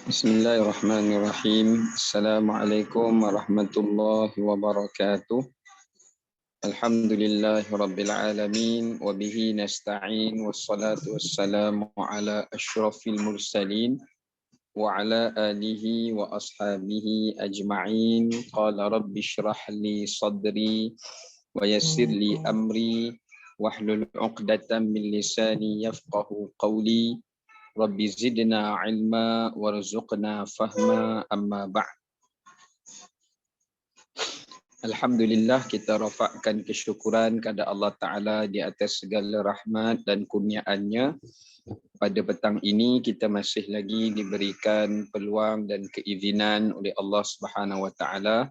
Bismillahirrahmanirrahim. Assalamualaikum warahmatullahi wabarakatuh. Alhamdulillahi rabbil alamin wa bihi nasta'in wassalatu wassalamu ala asyrafil mursalin wa ala alihi wa ashabihi ajma'in. Qala rabbi shrah li sadri wa yassir li amri wahlul 'uqdatam min lisani yafqahu qawli. Rabbi zidna ilma warzuqna fahma amma ba'd. Alhamdulillah, kita rafakkan kesyukuran kepada Allah Ta'ala di atas segala rahmat dan kurniaannya. Pada petang ini kita masih lagi diberikan peluang dan keizinan oleh Allah Subhanahu Wa Ta'ala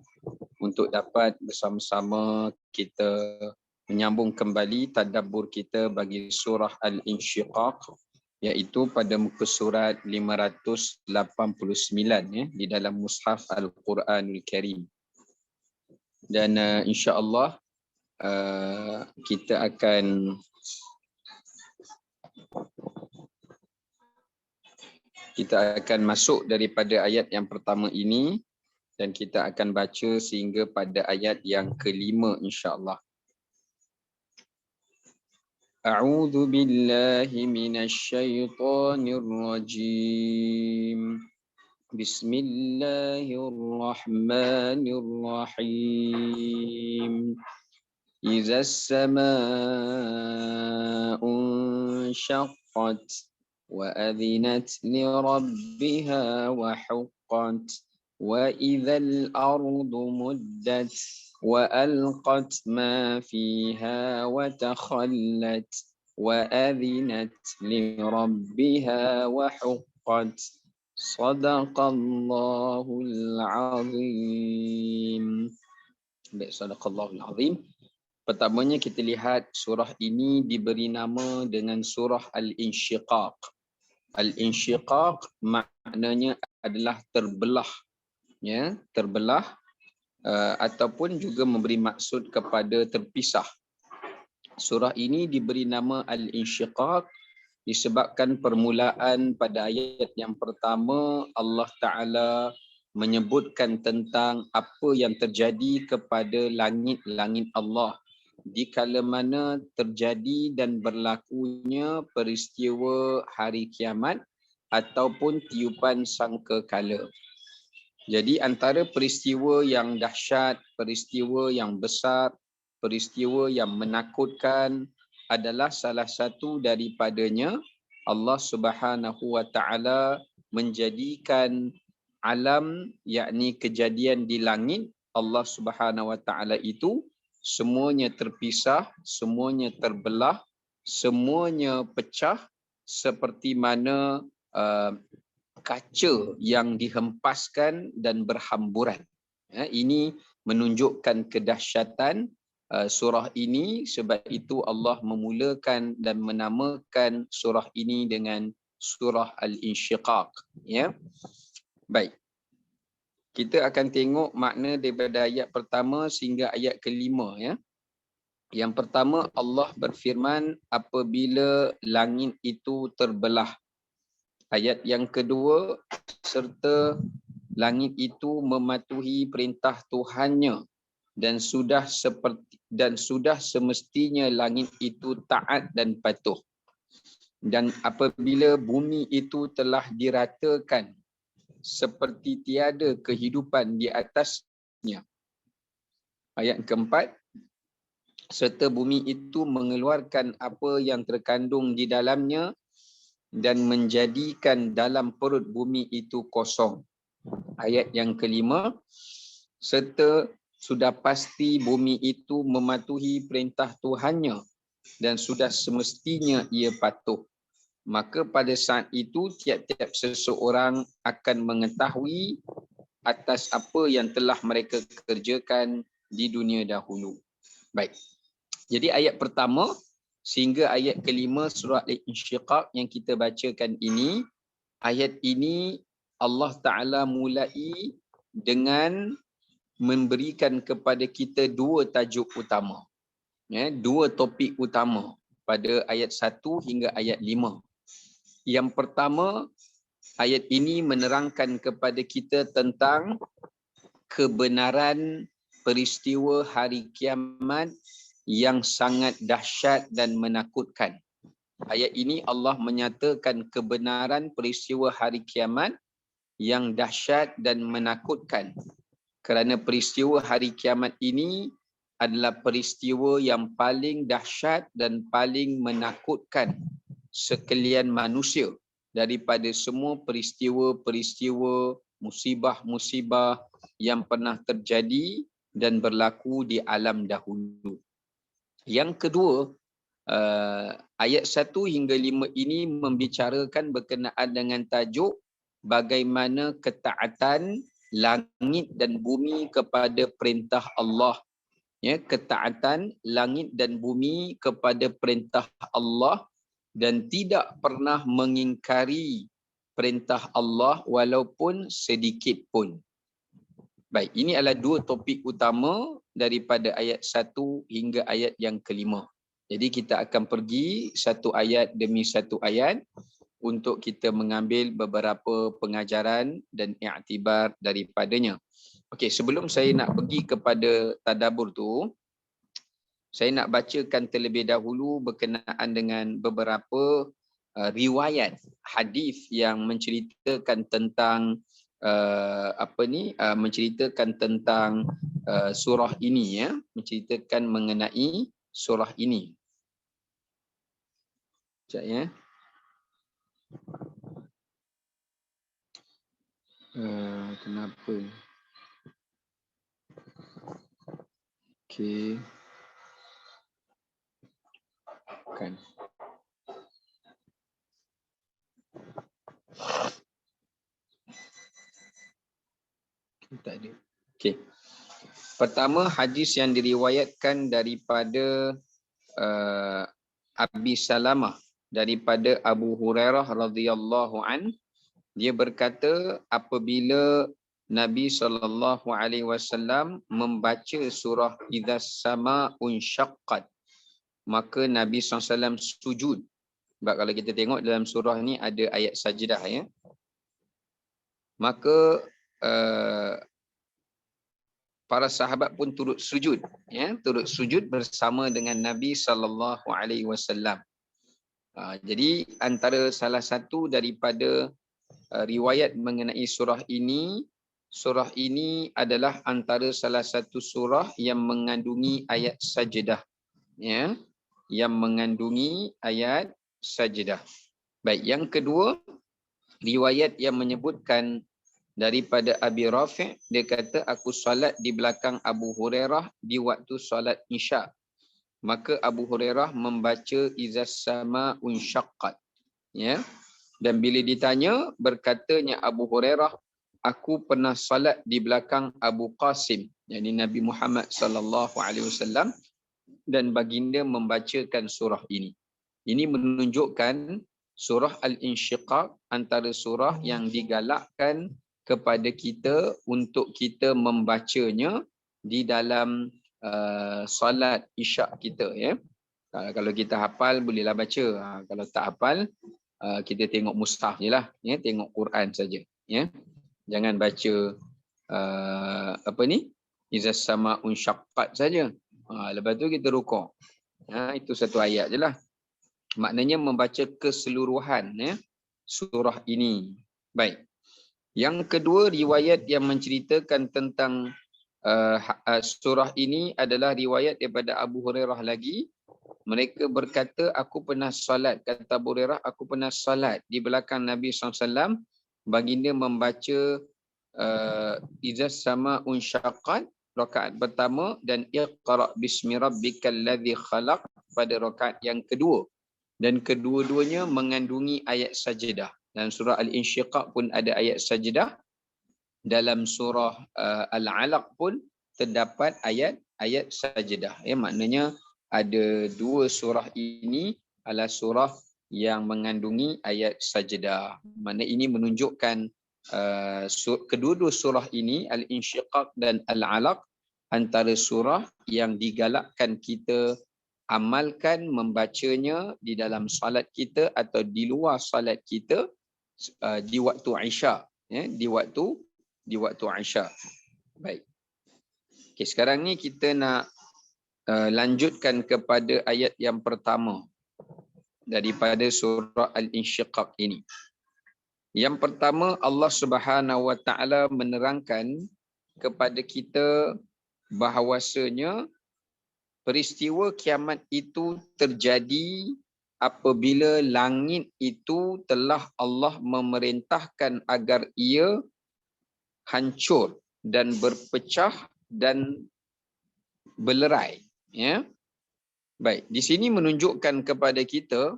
untuk dapat bersama-sama kita menyambung kembali tadabbur kita bagi surah Al-Insyiqaq, iaitu pada muka surat 589 di dalam mushaf Al-Quranul Karim. Dan insya-Allah kita akan masuk daripada ayat yang pertama ini dan kita akan baca sehingga pada ayat yang kelima insya-Allah. A'udzu billahi minasy syaithanir rajim. Bismillahirrahmanirrahim. Iza as-samaa'u inshaqqat wa adhinat li rabbiha wa huqqat wa idzal ardu muddat wa alqat ma fiha wa takhallat wa adhinat li rabbiha wa huqqat. Sadaqallahul azim. Baik, sadaqallahul azim. Pertamanya kita lihat surah ini diberi nama dengan surah Al-Insyiqaq. Al-Insyiqaq maknanya adalah terbelah, ya, terbelah ataupun juga memberi maksud kepada terpisah. Surah ini diberi nama Al-Insyiqaq disebabkan permulaan pada ayat yang pertama Allah Ta'ala menyebutkan tentang apa yang terjadi kepada langit-langit Allah dikala mana terjadi dan berlakunya peristiwa hari kiamat ataupun tiupan sangkakala. Jadi antara peristiwa yang dahsyat, peristiwa yang besar, peristiwa yang menakutkan adalah salah satu daripadanya Allah Subhanahu Wa Ta'ala menjadikan alam, yakni kejadian di langit Allah Subhanahu Wa Ta'ala itu semuanya terpisah, semuanya terbelah, semuanya pecah seperti mana kaca yang dihempaskan dan berhamburan. Ini menunjukkan kedahsyatan surah ini, sebab itu Allah memulakan dan menamakan surah ini dengan surah Al-Insyiqaq, ya. Baik. Kita akan tengok makna daripada ayat pertama sehingga ayat kelima, ya. Yang pertama, Allah berfirman apabila langit itu terbelah. Ayat yang kedua, serta langit itu mematuhi perintah Tuhannya dan sudah semestinya langit itu taat dan patuh. Dan apabila bumi itu telah diratakan seperti tiada kehidupan di atasnya. Ayat keempat, serta bumi itu mengeluarkan apa yang terkandung di dalamnya dan menjadikan dalam perut bumi itu kosong. Ayat yang kelima, serta sudah pasti bumi itu mematuhi perintah Tuhannya dan sudah semestinya ia patuh. Maka pada saat itu tiap-tiap seseorang akan mengetahui atas apa yang telah mereka kerjakan di dunia dahulu. Baik. Jadi ayat pertama sehingga ayat kelima surah Al-Insyiqaq yang kita bacakan ini, ayat ini Allah Ta'ala mulai dengan memberikan kepada kita dua tajuk utama, ya, dua topik utama pada ayat 1 hingga ayat 5. Yang pertama, Ayat ini menerangkan kepada kita tentang kebenaran peristiwa hari kiamat yang sangat dahsyat dan menakutkan. Ayat ini Allah menyatakan kebenaran peristiwa hari kiamat yang dahsyat dan menakutkan. Kerana peristiwa hari kiamat ini adalah peristiwa yang paling dahsyat dan paling menakutkan sekalian manusia daripada semua peristiwa-peristiwa, musibah-musibah yang pernah terjadi dan berlaku di alam dahulu. Yang kedua, ayat 1 hingga 5 ini membicarakan berkenaan dengan tajuk bagaimana ketaatan langit dan bumi kepada perintah Allah. Ya, ketaatan langit dan bumi kepada perintah Allah dan tidak pernah mengingkari perintah Allah walaupun sedikit pun. Baik, ini adalah dua topik utama daripada ayat 1 hingga ayat yang kelima. Jadi kita akan pergi satu ayat demi satu ayat untuk kita mengambil beberapa pengajaran dan iktibar daripadanya. Okey, sebelum saya nak pergi kepada tadabbur tu, saya nak bacakan terlebih dahulu berkenaan dengan beberapa riwayat hadis yang menceritakan tentang menceritakan tentang surah ini, ya, menceritakan mengenai surah ini. Sekejap, ya. Kenapa? Okey. Kan. Tak ada. Okey. Pertama, hadis yang diriwayatkan daripada Abi Salamah daripada Abu Hurairah radhiyallahu an, dia berkata apabila Nabi SAW membaca surah Idzas Samaa'un Syaqqat, maka Nabi SAW sujud. Sebab kalau kita tengok dalam surah ni ada ayat sajdah, ya. Maka para sahabat pun turut sujud, ya, turut sujud bersama dengan Nabi SAW. Jadi antara salah satu daripada riwayat mengenai surah ini adalah antara salah satu surah yang mengandungi ayat sajdah, ya, yang mengandungi ayat sajdah. Baik, yang kedua, riwayat yang menyebutkan daripada Abi Rafi', dia kata aku solat di belakang Abu Hurairah di waktu solat Isya. Maka Abu Hurairah membaca Idzas Samaa'un Syaqqat, ya. Dan bila ditanya, berkatanya Abu Hurairah, aku pernah salat di belakang Abu Qasim, yakni Nabi Muhammad sallallahu alaihi wasallam, dan baginda membacakan surah ini. Ini menunjukkan surah Al-Insyiqaq antara surah yang digalakkan kepada kita untuk kita membacanya di dalam solat isyak kita, ya. Kalau kita hafal bolehlah baca. Kalau tak hafal, kita tengok mushaf je lah, ya, tengok Quran saja, ya. Jangan baca Idzas Samaa'un Syaqqat saja. Lepas tu kita rukuk. Itu satu ayat je lah. Maknanya membaca keseluruhan, ya, surah ini. Baik. Yang kedua, riwayat yang menceritakan tentang surah ini adalah riwayat daripada Abu Hurairah lagi. Mereka berkata, aku pernah salat, kata Abu Hurairah, aku pernah salat di belakang Nabi SAW. Baginda membaca Idzas Samaa'un Syaqqat rakaat pertama dan Iqra' bismi rabbikal ladzi khalaq pada rakaat yang kedua. Dan kedua-duanya mengandungi ayat sajdah. Dalam surah Al-Insyiqaq pun ada ayat sajdah. Dalam surah Al-Alaq pun terdapat ayat sajdah. Ya, maknanya ada dua surah ini adalah surah yang mengandungi ayat sajdah. Maknanya ini menunjukkan kedua-dua surah ini, Al-Insyiqaq dan Al-Alaq, antara surah yang digalakkan kita amalkan membacanya di dalam salat kita atau di luar salat kita di waktu Isya, ya, di waktu Isya. Baik. Okay, sekarang ni kita nak lanjutkan kepada ayat yang pertama daripada surah Al-Insyiqaq ini. Yang pertama, Allah Subhanahu Wa Taala menerangkan kepada kita bahawasanya peristiwa kiamat itu terjadi apabila langit itu telah Allah memerintahkan agar ia hancur dan berpecah dan berlerai. Ya. Baik, di sini menunjukkan kepada kita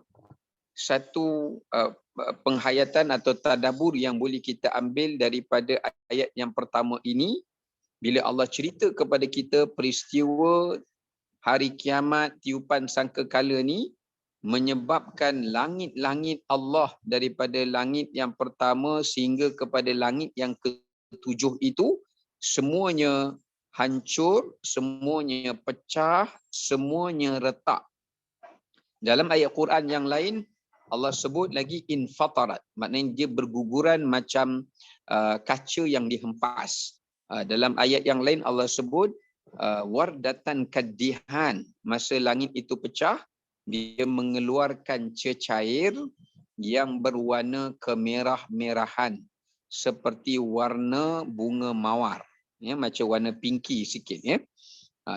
satu penghayatan atau tadabbur yang boleh kita ambil daripada ayat yang pertama ini, bila Allah cerita kepada kita peristiwa hari kiamat, tiupan sangkakala ni menyebabkan langit-langit Allah daripada langit yang pertama sehingga kepada langit yang ketujuh itu semuanya hancur, semuanya pecah, semuanya retak. Dalam ayat Quran yang lain Allah sebut lagi infatarat, maknanya dia berguguran macam kaca yang dihempas. Dalam ayat yang lain Allah sebut wardatan kaddihan, masa langit itu pecah dia mengeluarkan cecair yang berwarna kemerah-merahan seperti warna bunga mawar, ya, macam warna pinky sikit, ya.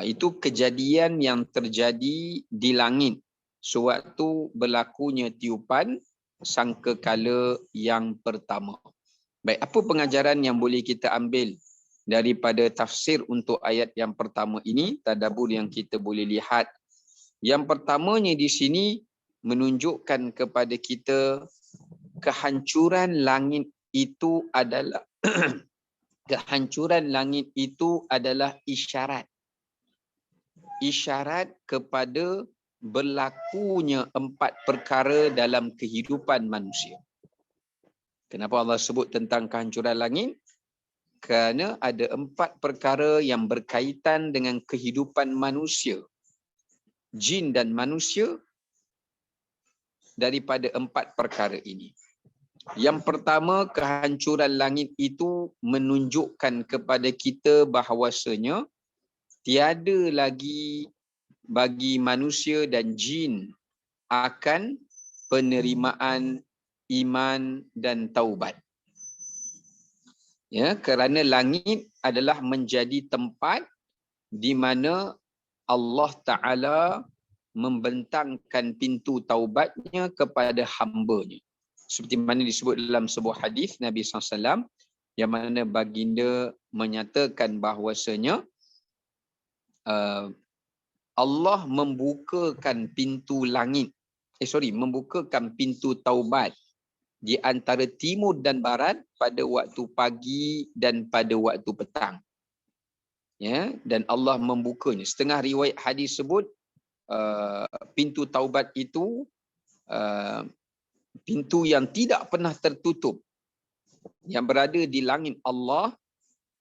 Itu kejadian yang terjadi di langit sewaktu berlakunya tiupan sangkakala yang pertama. Baik, apa pengajaran yang boleh kita ambil daripada tafsir untuk ayat yang pertama ini, tadabbur yang kita boleh lihat? Yang pertamanya di sini menunjukkan kepada kita kehancuran langit itu adalah kehancuran langit itu adalah isyarat kepada berlakunya 4 perkara dalam kehidupan manusia. Kenapa Allah sebut tentang kehancuran langit? Kerana ada 4 perkara yang berkaitan dengan kehidupan manusia, jin dan manusia daripada 4 perkara ini. Yang pertama, kehancuran langit itu menunjukkan kepada kita bahawasanya tiada lagi bagi manusia dan jin akan penerimaan iman dan taubat. Ya, kerana langit adalah menjadi tempat di mana Allah Ta'ala membentangkan pintu taubatnya kepada hamba-Nya. Seperti mana disebut dalam sebuah hadis Nabi SAW, yang mana baginda menyatakan bahawasanya Allah membukakan pintu langit, membukakan pintu taubat di antara timur dan barat pada waktu pagi dan pada waktu petang. Ya, dan Allah membukanya. Setengah riwayat hadis sebut pintu taubat itu pintu yang tidak pernah tertutup, yang berada di langit Allah,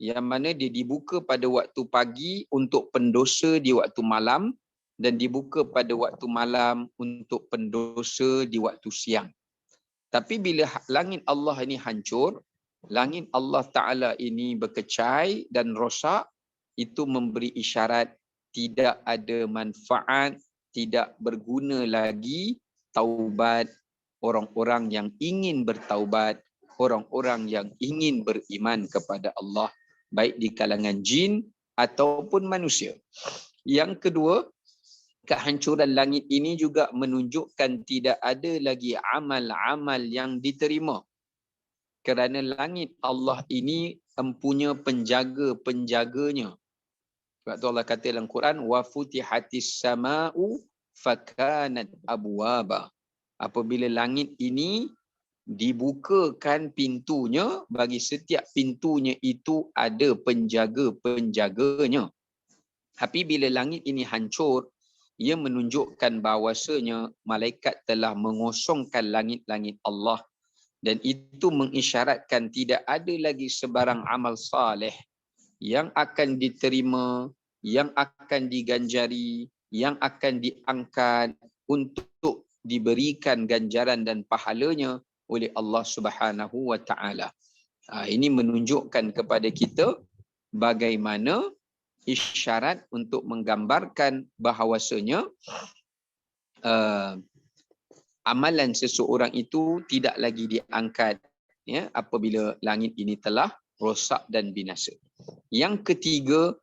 yang mana dia dibuka pada waktu pagi untuk pendosa di waktu malam dan dibuka pada waktu malam untuk pendosa di waktu siang. Tapi bila langit Allah ini hancur, langit Allah Ta'ala ini berkecai dan rosak, itu memberi isyarat tidak ada manfaat, tidak berguna lagi taubat orang-orang yang ingin bertaubat, orang-orang yang ingin beriman kepada Allah, baik di kalangan jin ataupun manusia. Yang kedua, kehancuran langit ini juga menunjukkan tidak ada lagi amal-amal yang diterima. Kerana langit Allah ini empunya penjaga-penjaganya. Sebab tu Allah kata dalam Quran, wa futihatis sama'u fakanat abwaba. Apabila langit ini dibukakan pintunya, bagi setiap pintunya itu ada penjaga-penjaganya. Tapi bila langit ini hancur, ia menunjukkan bahawasanya malaikat telah mengosongkan langit-langit Allah, dan itu mengisyaratkan tidak ada lagi sebarang amal saleh yang akan diterima, yang akan diganjari, yang akan diangkat untuk diberikan ganjaran dan pahalanya oleh Allah Subhanahu wa taala. Ini menunjukkan kepada kita bagaimana isyarat untuk menggambarkan bahawasanya amalan seseorang itu tidak lagi diangkat ya apabila langit ini telah rosak dan binasa. Yang ketiga,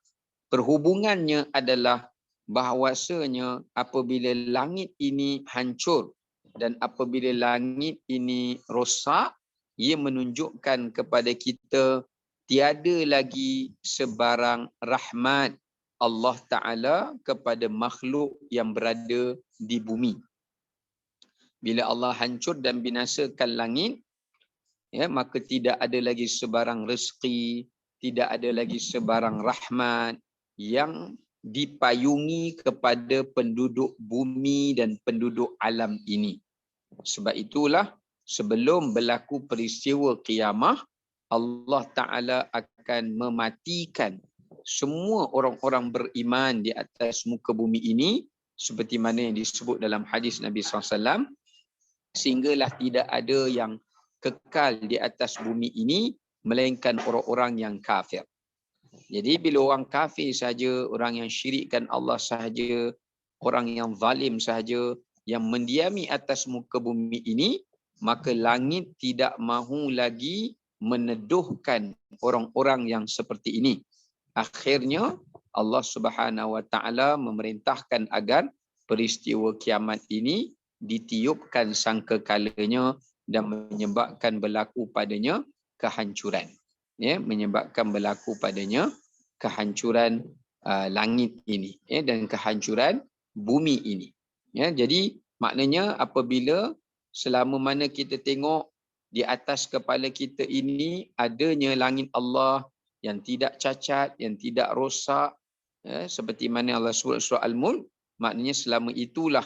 perhubungannya adalah bahawasanya apabila langit ini hancur dan apabila langit ini rosak, ia menunjukkan kepada kita tiada lagi sebarang rahmat Allah Ta'ala kepada makhluk yang berada di bumi. Bila Allah hancur dan binasakan langit, ya, maka tidak ada lagi sebarang rezeki, tidak ada lagi sebarang rahmat yang dipayungi kepada penduduk bumi dan penduduk alam ini. Sebab itulah sebelum berlaku peristiwa kiamah, Allah Ta'ala akan mematikan semua orang-orang beriman di atas muka bumi ini seperti mana yang disebut dalam hadis Nabi SAW, sehinggalah tidak ada yang kekal di atas bumi ini melainkan orang-orang yang kafir. Jadi bila orang kafir saja, orang yang syirikkan Allah sahaja, orang yang zalim sahaja yang mendiami atas muka bumi ini, maka langit tidak mahu lagi meneduhkan orang-orang yang seperti ini. Akhirnya Allah Subhanahu wa taala memerintahkan agar peristiwa kiamat ini ditiupkan sangkakalanya dan menyebabkan berlaku padanya kehancuran. Ya, menyebabkan berlaku padanya kehancuran langit ini, ya, dan kehancuran bumi ini. Ya, jadi maknanya apabila selama mana kita tengok di atas kepala kita ini adanya langit Allah yang tidak cacat, yang tidak rosak, ya, seperti mana Allah sebut surah Al-Mulk, maknanya selama itulah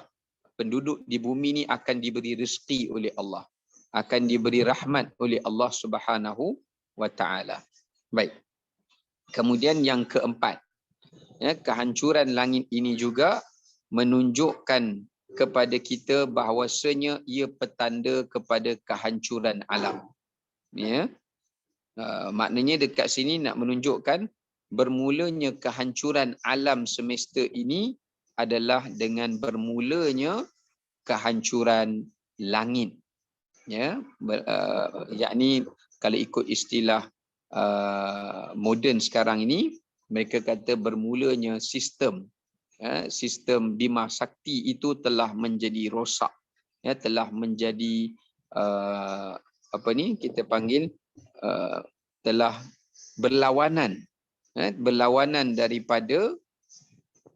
penduduk di bumi ini akan diberi rezeki oleh Allah, akan diberi rahmat oleh Allah Subhanahu wa taala. Baik. Kemudian yang keempat, ya, kehancuran langit ini juga menunjukkan kepada kita bahawasanya ia petanda kepada kehancuran alam. Ya. Maknanya dekat sini nak menunjukkan bermulanya kehancuran alam semesta ini adalah dengan bermulanya kehancuran langit. Ya, yakni kalau ikut istilah moden sekarang ini, mereka kata bermulanya sistem, ya, sistem Bima Sakti itu telah menjadi rosak, ya, telah menjadi kita panggil telah berlawanan, ya, berlawanan daripada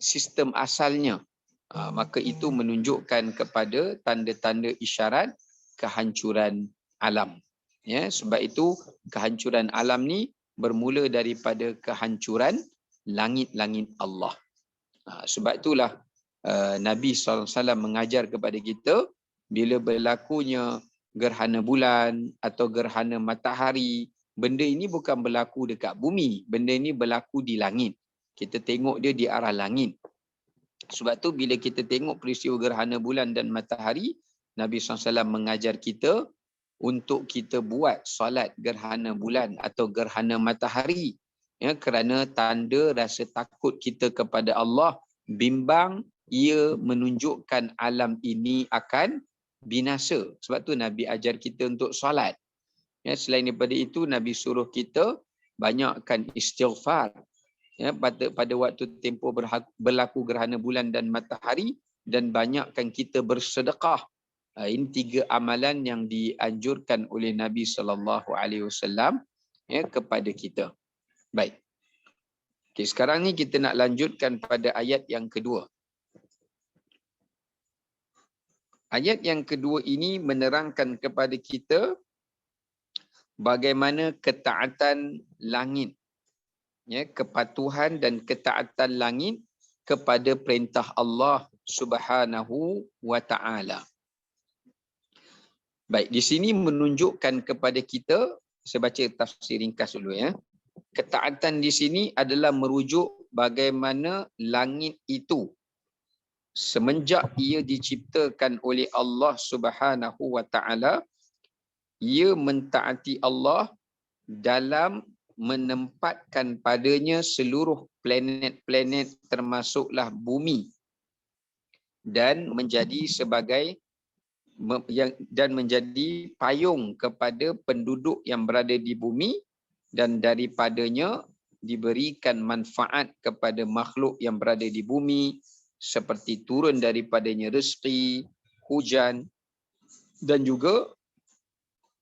sistem asalnya. Maka itu menunjukkan kepada tanda-tanda isyarat kehancuran alam. Ya, sebab itu kehancuran alam ni bermula daripada kehancuran langit-langit Allah. Sebab itulah Nabi SAW mengajar kepada kita bila berlakunya gerhana bulan atau gerhana matahari, benda ini bukan berlaku dekat bumi, benda ini berlaku di langit. Kita tengok dia di arah langit. Sebab tu bila kita tengok peristiwa gerhana bulan dan matahari, Nabi SAW mengajar kita untuk kita buat solat gerhana bulan atau gerhana matahari, ya, kerana tanda rasa takut kita kepada Allah, bimbang ia menunjukkan alam ini akan binasa. Sebab tu Nabi ajar kita untuk solat. Ya, selain daripada itu Nabi suruh kita banyakkan istighfar, ya, pada waktu tempoh berlaku gerhana bulan dan matahari, dan banyakkan kita bersedekah. Ini 3 amalan yang dianjurkan oleh Nabi SAW, ya, kepada kita. Baik. Okay, sekarang ni kita nak lanjutkan pada ayat yang kedua. Ayat yang kedua ini menerangkan kepada kita bagaimana ketaatan langit, ya, kepatuhan dan ketaatan langit kepada perintah Allah Subhanahu wa taala. Baik, di sini menunjukkan kepada kita, saya baca tafsir ringkas dulu, ya. Ketaatan di sini adalah merujuk bagaimana langit itu semenjak ia diciptakan oleh Allah Subhanahu wa taala ia mentaati Allah dalam menempatkan padanya seluruh planet-planet termasuklah bumi dan menjadi sebagai dan menjadi payung kepada penduduk yang berada di bumi, dan daripadanya diberikan manfaat kepada makhluk yang berada di bumi seperti turun daripadanya rezeki, hujan dan juga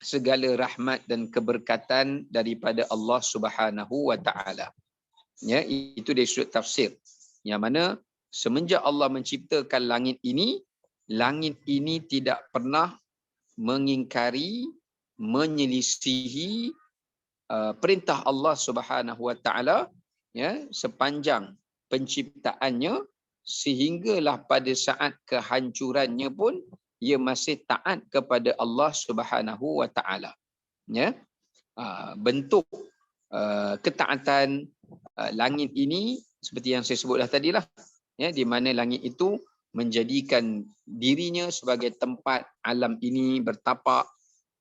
segala rahmat dan keberkatan daripada Allah Subhanahu wa taala. Ya, itu dari sudut tafsir. Yang mana semenjak Allah menciptakan langit ini tidak pernah mengingkari, menyelisihi perintah Allah Subhanahu wa taala, ya, sepanjang penciptaannya, sehinggalah pada saat kehancurannya pun ia masih taat kepada Allah Subhanahu wa taala. Ya. Bentuk ketaatan langit ini seperti yang saya sebutlah tadilah, ya, di mana langit itu menjadikan dirinya sebagai tempat alam ini bertapak,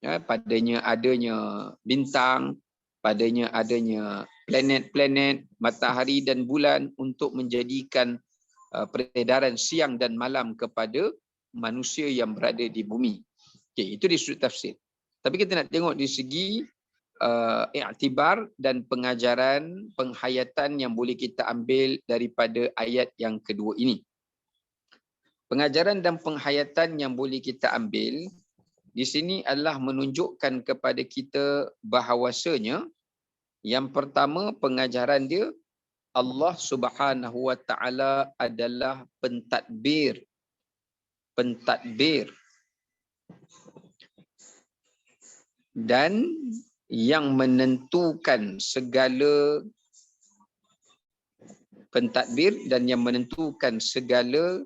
ya, padanya adanya bintang, padanya adanya planet-planet, matahari dan bulan untuk menjadikan peredaran siang dan malam kepada manusia yang berada di bumi. Okey, itu di sudut tafsir. Tapi kita nak tengok di segi iktibar dan pengajaran, penghayatan yang boleh kita ambil daripada ayat yang kedua ini. Pengajaran dan penghayatan yang boleh kita ambil di sini adalah menunjukkan kepada kita bahawasanya yang pertama, pengajaran dia, Allah Subhanahu wa taala adalah pentadbir. Dan yang menentukan segala pentadbir dan yang menentukan segala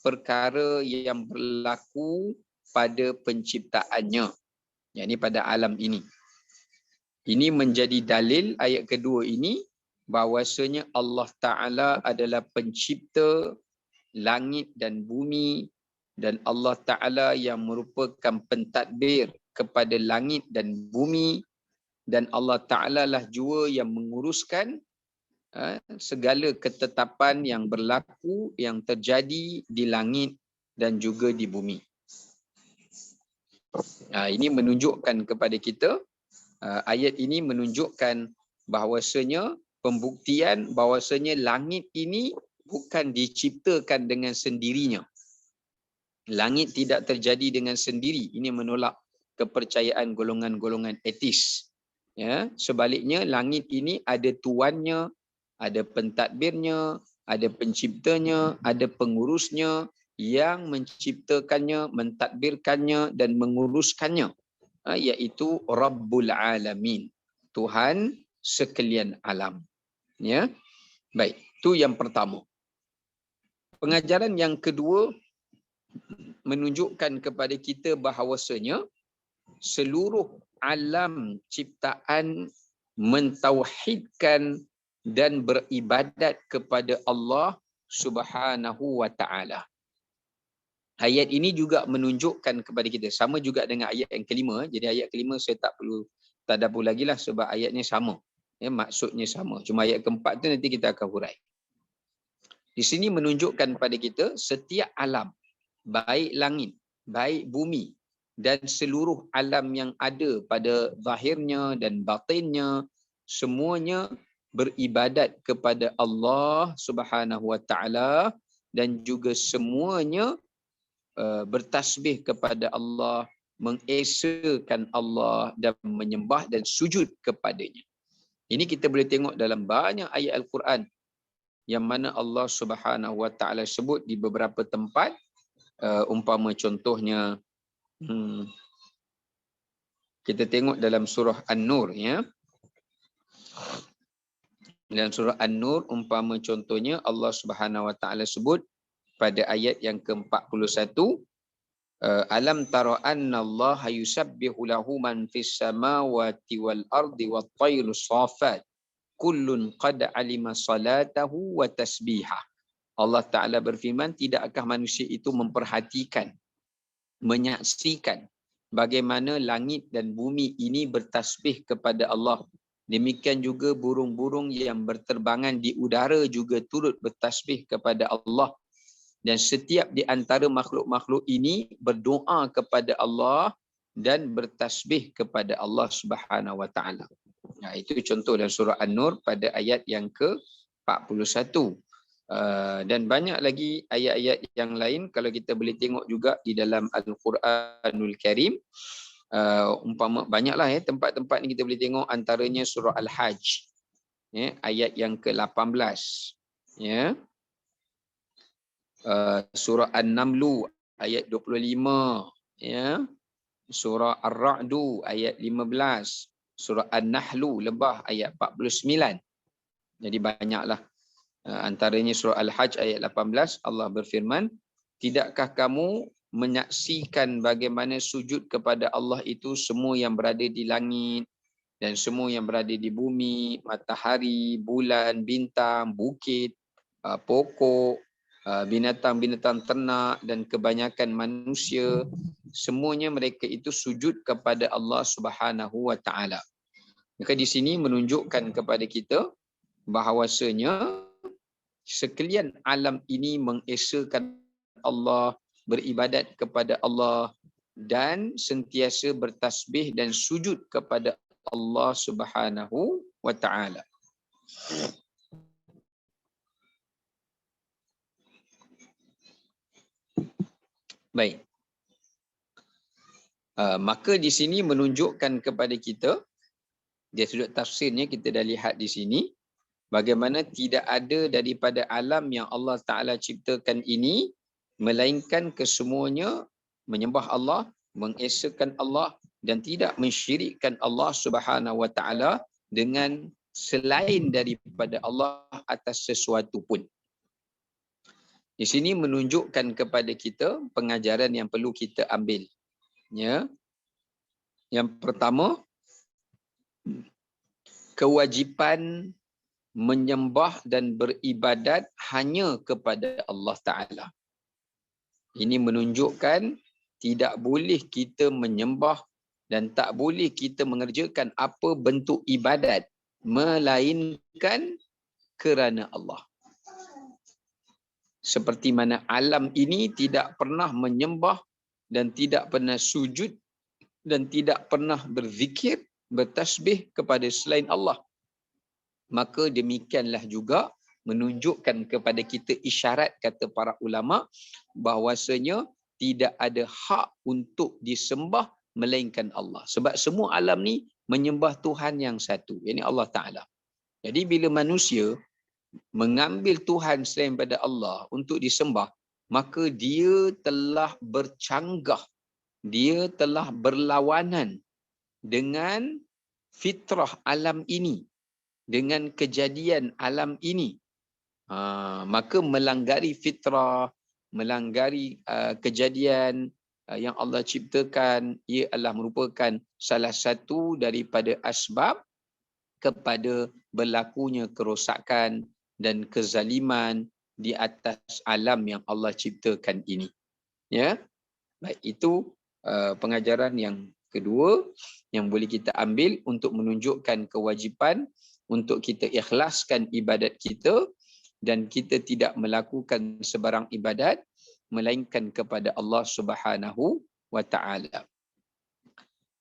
perkara yang berlaku pada penciptaannya, yakni pada alam ini. Ini menjadi dalil ayat kedua ini bahawasanya Allah Ta'ala adalah pencipta langit dan bumi, dan Allah Ta'ala yang merupakan pentadbir kepada langit dan bumi, dan Allah Ta'ala lah jua yang menguruskan segala ketetapan yang berlaku, yang terjadi di langit dan juga di bumi. Ini menunjukkan kepada kita, ayat ini menunjukkan bahawasanya pembuktian bahawasanya langit ini bukan diciptakan dengan sendirinya. Langit tidak terjadi dengan sendiri. Ini menolak kepercayaan golongan-golongan etis. Ya, sebaliknya langit ini ada tuannya, ada pentadbirnya, ada penciptanya, ada pengurusnya yang menciptakannya, mentadbirkannya dan menguruskannya, iaitu Rabbul Alamin, Tuhan sekalian alam. Ya. Baik, itu yang pertama. Pengajaran yang kedua menunjukkan kepada kita bahawasanya seluruh alam ciptaan mentauhidkan dan beribadat kepada Allah Subhanahu wa taala. Ayat ini juga menunjukkan kepada kita, sama juga dengan ayat yang kelima. Jadi ayat kelima saya tak perlu tadabbur lagi lah sebab ayatnya sama. Ya, maksudnya sama. Cuma ayat keempat tu nanti kita akan hurai. Di sini menunjukkan kepada kita setiap alam, baik langit, baik bumi dan seluruh alam yang ada pada zahirnya dan batinnya, semuanya beribadat kepada Allah Subhanahu wa taala dan juga semuanya bertasbih kepada Allah, mengesakan Allah dan menyembah dan sujud kepadanya. Ini kita boleh tengok dalam banyak ayat Al-Quran yang mana Allah Subhanahu wa taala sebut di beberapa tempat, umpama contohnya kita tengok dalam surah An-Nur, ya. Dalam surah An-Nur umpama contohnya Allah Subhanahu wa taala sebut pada ayat yang ke-41, alam tara annallaha yusabbihu lahu man fis samawati wal ardi wat tayru safat kullun qad alima salatahu wa tasbihah. Allah Ta'ala berfirman, tidakkah manusia itu memperhatikan, menyaksikan bagaimana langit dan bumi ini bertasbih kepada Allah. Demikian juga burung-burung yang berterbangan di udara juga turut bertasbih kepada Allah. Dan setiap di antara makhluk-makhluk ini berdoa kepada Allah dan bertasbih kepada Allah Subhanahu Wa Taala. Nah, itu contoh dalam surah An-Nur pada ayat yang ke-41. Dan banyak lagi ayat-ayat yang lain kalau kita boleh tengok juga di dalam Al-Quranul Karim. Umpama banyaklah tempat-tempat ni kita boleh tengok, antaranya surah Al-Hajj ayat yang ke-18, surah An-Namlu ayat 25, surah Ar-Ra'du ayat 15, surah An-Nahlu lebah ayat 49. Jadi banyaklah. Antaranya surah Al-Hajj ayat 18, Allah berfirman, tidakkah kamu menyaksikan bagaimana sujud kepada Allah itu semua yang berada di langit dan semua yang berada di bumi, matahari, bulan, bintang, bukit, pokok, binatang-binatang ternak dan kebanyakan manusia, semuanya mereka itu sujud kepada Allah Subhanahu Wa Taala. Maka di sini menunjukkan kepada kita bahawasanya sekalian alam ini mengesakan Allah, beribadat kepada Allah dan sentiasa bertasbih dan sujud kepada Allah Subhanahu Wa Taala. Baik. Maka di sini menunjukkan kepada kita, dari sudut tafsirnya kita dah lihat di sini, bagaimana tidak ada daripada alam yang Allah Ta'ala ciptakan ini, melainkan kesemuanya menyembah Allah, mengesakan Allah dan tidak mensyirikkan Allah Subhanahu Wa Ta'ala dengan selain daripada Allah atas sesuatu pun. Di sini menunjukkan kepada kita pengajaran yang perlu kita ambil. Yang pertama, kewajipan menyembah dan beribadat hanya kepada Allah Ta'ala. Ini menunjukkan tidak boleh kita menyembah dan tak boleh kita mengerjakan apa bentuk ibadat melainkan kerana Allah. Seperti mana alam ini tidak pernah menyembah dan tidak pernah sujud dan tidak pernah berzikir, bertasbih kepada selain Allah. Maka demikianlah juga menunjukkan kepada kita isyarat, kata para ulama, bahawasanya tidak ada hak untuk disembah melainkan Allah. Sebab semua alam ni menyembah Tuhan yang satu, iaitu Allah Ta'ala. Jadi bila manusia mengambil Tuhan selain daripada Allah untuk disembah, maka dia telah bercanggah, dia telah berlawanan dengan fitrah alam ini, dengan kejadian alam ini. Maka melanggari fitrah, melanggari kejadian yang Allah ciptakan, ia adalah merupakan salah satu daripada asbab kepada berlakunya kerosakan dan kezaliman di atas alam yang Allah ciptakan ini. Baik, itu pengajaran yang kedua yang boleh kita ambil untuk menunjukkan kewajipan untuk kita ikhlaskan ibadat kita dan kita tidak melakukan sebarang ibadat melainkan kepada Allah Subhanahu Wa Ta'ala.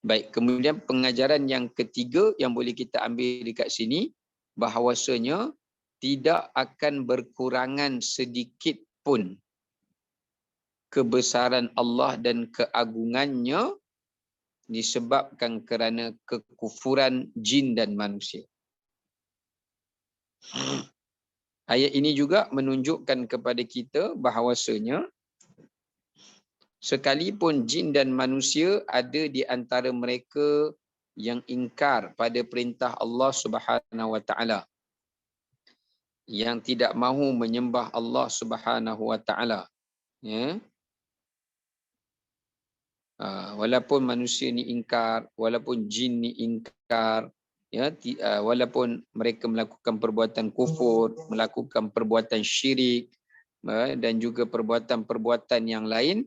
Baik, kemudian pengajaran yang ketiga yang boleh kita ambil dekat sini, bahawasanya tidak akan berkurangan sedikit pun kebesaran Allah dan keagungannya disebabkan kerana kekufuran jin dan manusia. Ayat ini juga menunjukkan kepada kita bahawasanya sekalipun jin dan manusia ada di antara mereka yang ingkar pada perintah Allah Subhanahu Wa Ta'ala, yang tidak mahu menyembah Allah Subhanahu Wa Ta'ala. Walaupun manusia ni ingkar, walaupun jin ni ingkar, walaupun mereka melakukan perbuatan kufur, melakukan perbuatan syirik dan juga perbuatan-perbuatan yang lain,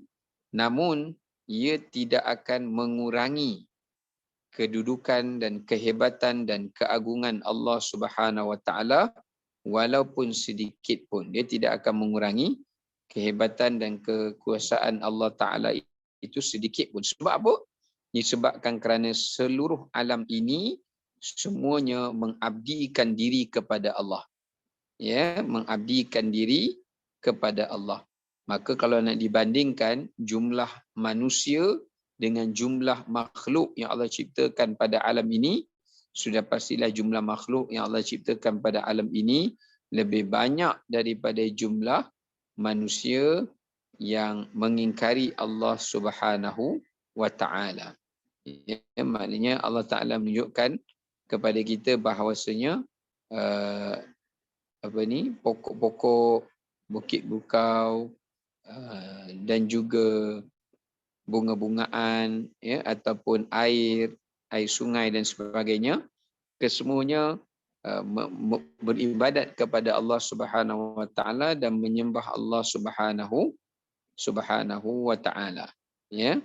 namun ia tidak akan mengurangi kedudukan dan kehebatan dan keagungan Allah Subhanahu wa taala walaupun sedikit pun. Dia tidak akan mengurangi kehebatan dan kekuasaan Allah taala itu sedikit pun. Sebab apa? Disebabkan kerana seluruh alam ini semuanya mengabdikan diri kepada Allah. Ya, mengabdikan diri kepada Allah. Maka kalau nak dibandingkan jumlah manusia dengan jumlah makhluk yang Allah ciptakan pada alam ini, sudah pastilah jumlah makhluk yang Allah ciptakan pada alam ini lebih banyak daripada jumlah manusia yang mengingkari Allah Subhanahu wa taala. Ya, maknanya Allah Taala menunjukkan kepada kita bahawasanya pokok-pokok, bukit bukau dan juga bunga-bungaan, ya, ataupun air sungai dan sebagainya, kesemuanya beribadat kepada Allah Subhanahu wa taala dan menyembah Allah Subhanahu wa taala. Ya.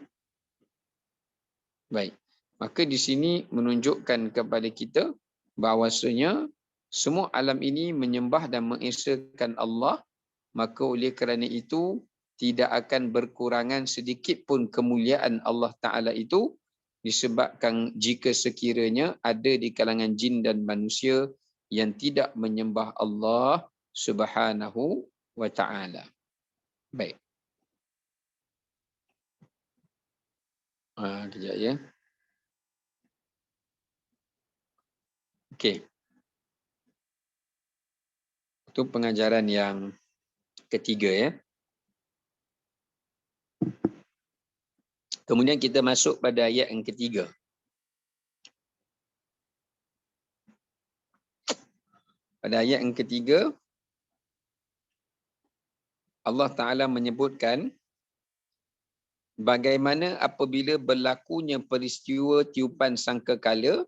Baik. Maka di sini menunjukkan kepada kita bahawasanya semua alam ini menyembah dan mengesahkan Allah, maka oleh kerana itu tidak akan berkurangan sedikit pun kemuliaan Allah Ta'ala itu, disebabkan jika sekiranya ada di kalangan jin dan manusia yang tidak menyembah Allah Subhanahu wa Ta'ala. Baik. Kejap ya. Okey. Itu pengajaran yang ketiga ya. Kemudian kita masuk pada ayat yang ketiga. Pada ayat yang ketiga, Allah Ta'ala menyebutkan bagaimana apabila berlakunya peristiwa tiupan sangkakala,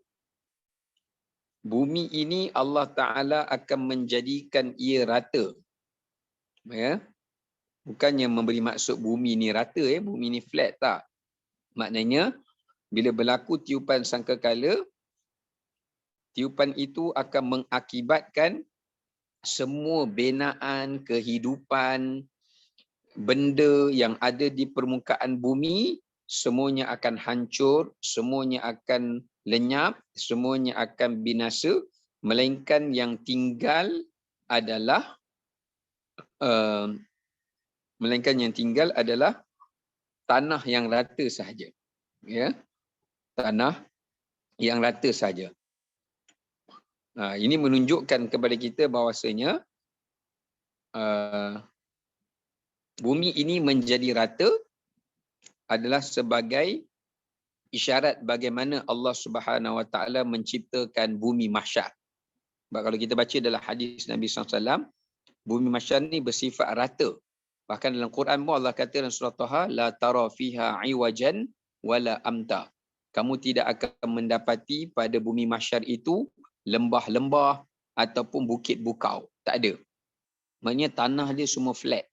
bumi ini Allah Ta'ala akan menjadikan ia rata. Ya? Bukannya memberi maksud bumi ni rata, bumi ni flat, tak. Maknanya, bila berlaku tiupan sangkakala, tiupan itu akan mengakibatkan semua binaan, kehidupan, benda yang ada di permukaan bumi, semuanya akan hancur, semuanya akan lenyap, semuanya akan binasa, melainkan yang tinggal adalah tanah yang rata sahaja. Ya, tanah yang rata sahaja. Ini menunjukkan kepada kita bahawasanya bumi ini menjadi rata adalah sebagai isyarat bagaimana Allah Subhanahu wa taala menciptakan bumi mahsyar. Sebab kalau kita baca dalam hadis Nabi SAW, bumi mahsyar ni bersifat rata. Bahkan dalam Quran pun Allah kata dalam surah Taha, la tara fiha iwajan wala amta. Kamu tidak akan mendapati pada bumi mahsyar itu lembah-lembah ataupun bukit bukau. Tak ada. Maksudnya tanah dia semua flat.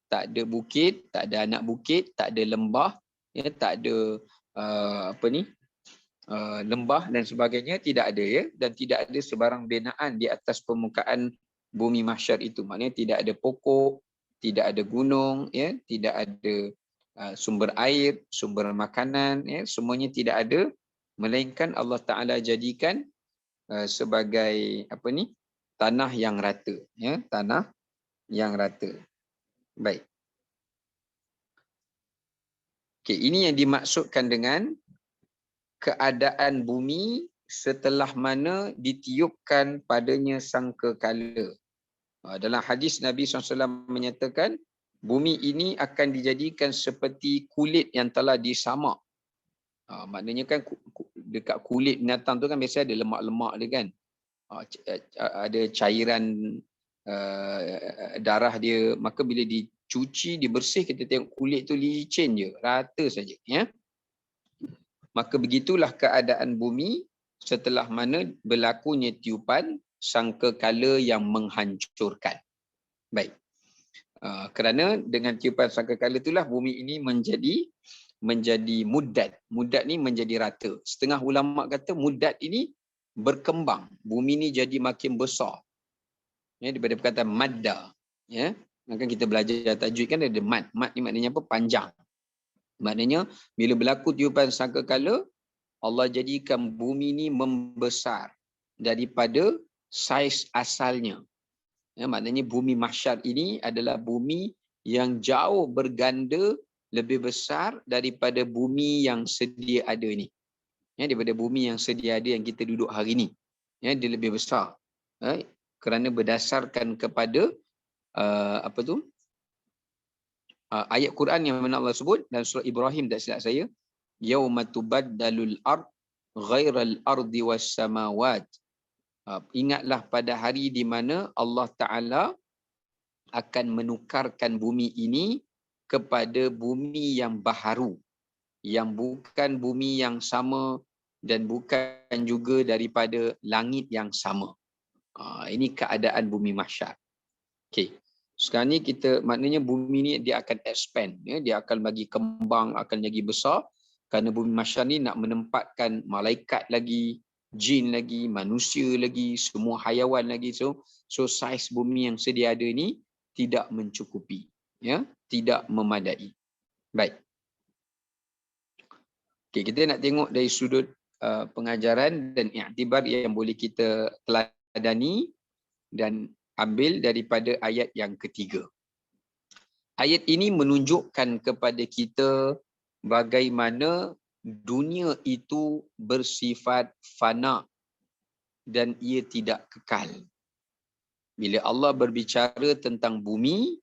Tak ada bukit, tak ada anak bukit, tak ada lembah, ya, tak ada lembah dan sebagainya, tidak ada, ya, dan tidak ada sebarang binaan di atas permukaan bumi mahsyar itu. Maknanya tidak ada pokok, tidak ada gunung, ya, tidak ada sumber air, sumber makanan, ya, semuanya tidak ada, melainkan Allah Taala jadikan sebagai tanah yang rata, ya, tanah yang rata. Baik. Okey, ini yang dimaksudkan dengan keadaan bumi setelah mana ditiupkan padanya sangkakala. Dalam hadis Nabi SAW menyatakan bumi ini akan dijadikan seperti kulit yang telah disamak. Maknanya kan dekat kulit binatang tu kan biasa ada lemak-lemak dia kan. Ada cairan darah dia, maka bila dicuci, dibersih, kita tengok kulit tu licin je, rata saja, ya. Maka begitulah keadaan bumi setelah mana berlakunya tiupan sangkakala yang menghancurkan. Baik. Kerana dengan tiupan sangkakala itulah bumi ini menjadi menjadi muddat. Muddat ni menjadi rata. Setengah ulama kata muddat ini berkembang. Bumi ni jadi makin besar. Ya, daripada perkataan madda. Ya, maka kita belajar tajwid kan ada mad. Mad ni maknanya apa? Panjang. Maknanya bila berlaku tiupan sangkakala, Allah jadikan bumi ni membesar daripada saiz asalnya. Ya, maknanya bumi mahsyar ini adalah bumi yang jauh berganda lebih besar daripada bumi yang sedia ada ni. Ya, daripada bumi yang sedia ada yang kita duduk hari ni. Ya, dia lebih besar. Ya, kerana berdasarkan kepada ayat Quran yang mana Allah sebut dalam surah Ibrahim, tak silap saya, yauma tubaddalul ard ghairal ardi was samawat. Ingatlah pada hari di mana Allah Ta'ala akan menukarkan bumi ini kepada bumi yang baharu, yang bukan bumi yang sama dan bukan juga daripada langit yang sama. Ini keadaan bumi mahsyar. Okey. Sekarang ni kita, maknanya bumi ni dia akan expand, ya, dia akan bagi kembang, akan jadi besar, kerana bumi mahsyar ni nak menempatkan malaikat lagi, jin lagi, manusia lagi, semua hayawan lagi. So saiz bumi yang sedia ada ni tidak mencukupi, ya, tidak memadai. Baik. Okey, kita nak tengok dari sudut pengajaran dan iktibar yang boleh kita teladani dan ambil daripada ayat yang ketiga. Ayat ini menunjukkan kepada kita bagaimana dunia itu bersifat fana dan ia tidak kekal. Bila Allah berbicara tentang bumi,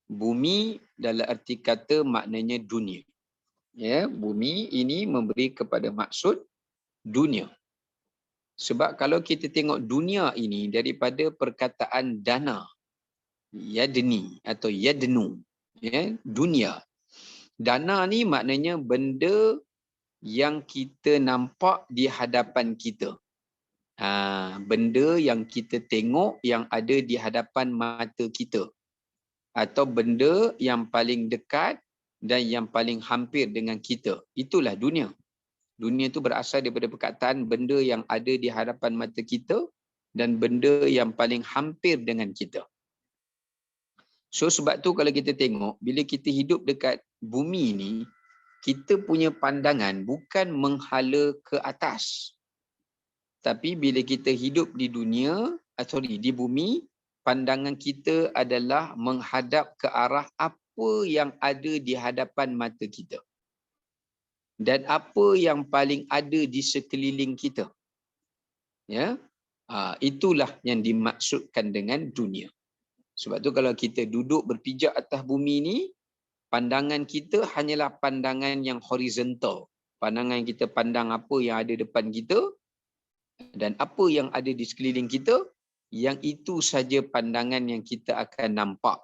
bumi dalam arti kata maknanya dunia. Ya, bumi ini memberi kepada maksud dunia. Sebab kalau kita tengok dunia ini daripada perkataan dana, yadni atau yadnu, ya, dunia. Dana ni maknanya benda yang kita nampak di hadapan kita. Benda yang kita tengok yang ada di hadapan mata kita. Atau benda yang paling dekat dan yang paling hampir dengan kita. Itulah dunia. Dunia itu berasal daripada perkataan benda yang ada di hadapan mata kita dan benda yang paling hampir dengan kita. So sebab tu kalau kita tengok, bila kita hidup dekat bumi ni, kita punya pandangan bukan menghala ke atas. Tapi bila kita hidup di dunia, di bumi, pandangan kita adalah menghadap ke arah apa yang ada di hadapan mata kita. Dan apa yang paling ada di sekeliling kita. Ya, itulah yang dimaksudkan dengan dunia. Sebab tu kalau kita duduk berpijak atas bumi ni, pandangan kita hanyalah pandangan yang horizontal. Pandangan yang kita pandang apa yang ada depan kita dan apa yang ada di sekeliling kita, yang itu saja pandangan yang kita akan nampak.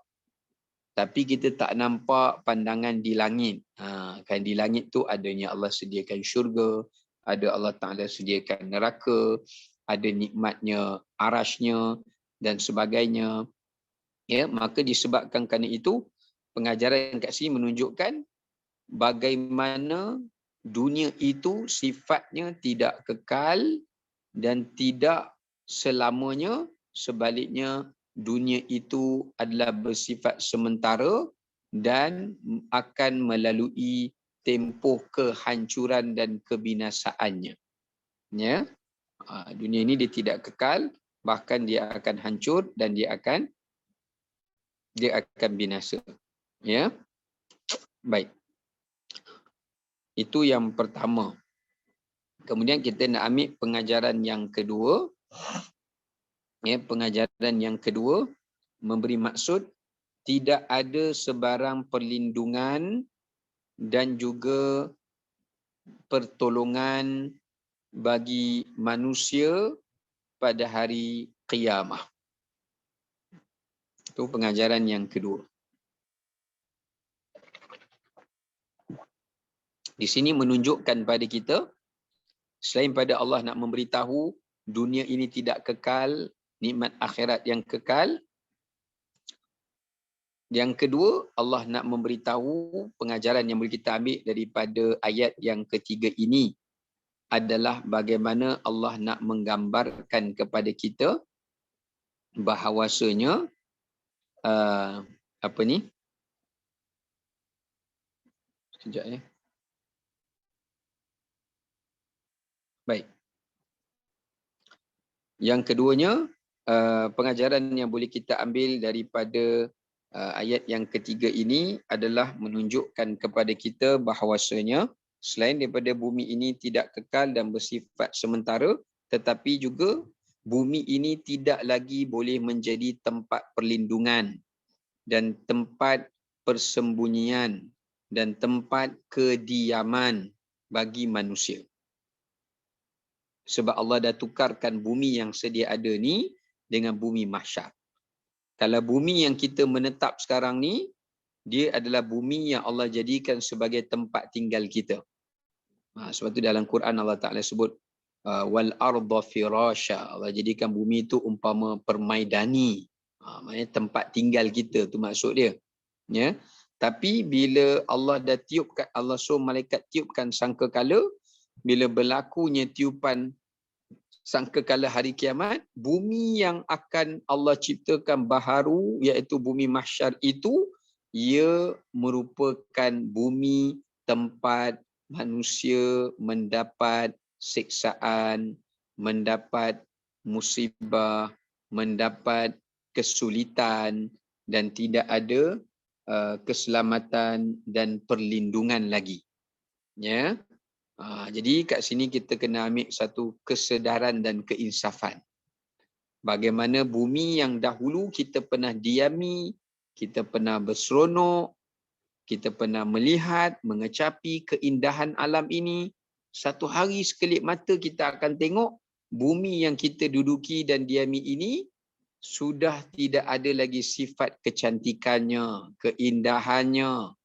Tapi kita tak nampak pandangan di langit. Kan di langit tu adanya Allah sediakan syurga, ada Allah Ta'ala sediakan neraka, ada nikmatnya arasnya dan sebagainya. Ya, maka disebabkan kerana itu, pengajaran kat sini menunjukkan bagaimana dunia itu sifatnya tidak kekal dan tidak selamanya. Sebaliknya, dunia itu adalah bersifat sementara dan akan melalui tempoh kehancuran dan kebinasaannya. Ya, dunia ini dia tidak kekal, bahkan dia akan hancur dan dia akan binasa. Ya, baik. Itu yang pertama. Kemudian kita nak ambil pengajaran yang kedua. Ya, pengajaran yang kedua memberi maksud tidak ada sebarang perlindungan dan juga pertolongan bagi manusia pada hari qiyamah. Itu pengajaran yang kedua. Di sini menunjukkan pada kita, selain pada Allah nak memberitahu dunia ini tidak kekal, nikmat akhirat yang kekal, Yang kedua, Allah nak memberitahu pengajaran yang boleh kita ambil daripada ayat yang ketiga ini adalah bagaimana Allah nak menggambarkan kepada kita bahawasanya apa ni? Sekejap ya. Baik. Yang keduanya, pengajaran yang boleh kita ambil daripada ayat yang ketiga ini adalah menunjukkan kepada kita bahawasanya selain daripada bumi ini tidak kekal dan bersifat sementara, tetapi juga bumi ini tidak lagi boleh menjadi tempat perlindungan dan tempat persembunyian dan tempat kediaman bagi manusia. Sebab Allah dah tukarkan bumi yang sedia ada ni dengan bumi mahsyar. Kalau bumi yang kita menetap sekarang ni, dia adalah bumi yang Allah jadikan sebagai tempat tinggal kita. Sebab tu dalam Quran Allah Ta'ala sebut wal arda firasha. Allah jadikan bumi itu umpama permaidani. Maksudnya tempat tinggal kita tu maksud dia. Ya. Tapi bila Allah dah tiupkan, Allah suruh malaikat tiupkan sangkakala, bila berlakunya tiupan sangkakala hari kiamat, bumi yang akan Allah ciptakan baharu iaitu bumi mahsyar itu, ia merupakan bumi tempat manusia mendapat siksaan, mendapat musibah, mendapat kesulitan dan tidak ada keselamatan dan perlindungan lagi. Ya. Jadi kat sini kita kena ambil satu kesedaran dan keinsafan. Bagaimana bumi yang dahulu kita pernah diami, kita pernah berseronok, kita pernah melihat, mengecapi keindahan alam ini, satu hari sekelip mata kita akan tengok bumi yang kita duduki dan diami ini sudah tidak ada lagi sifat kecantikannya, keindahannya.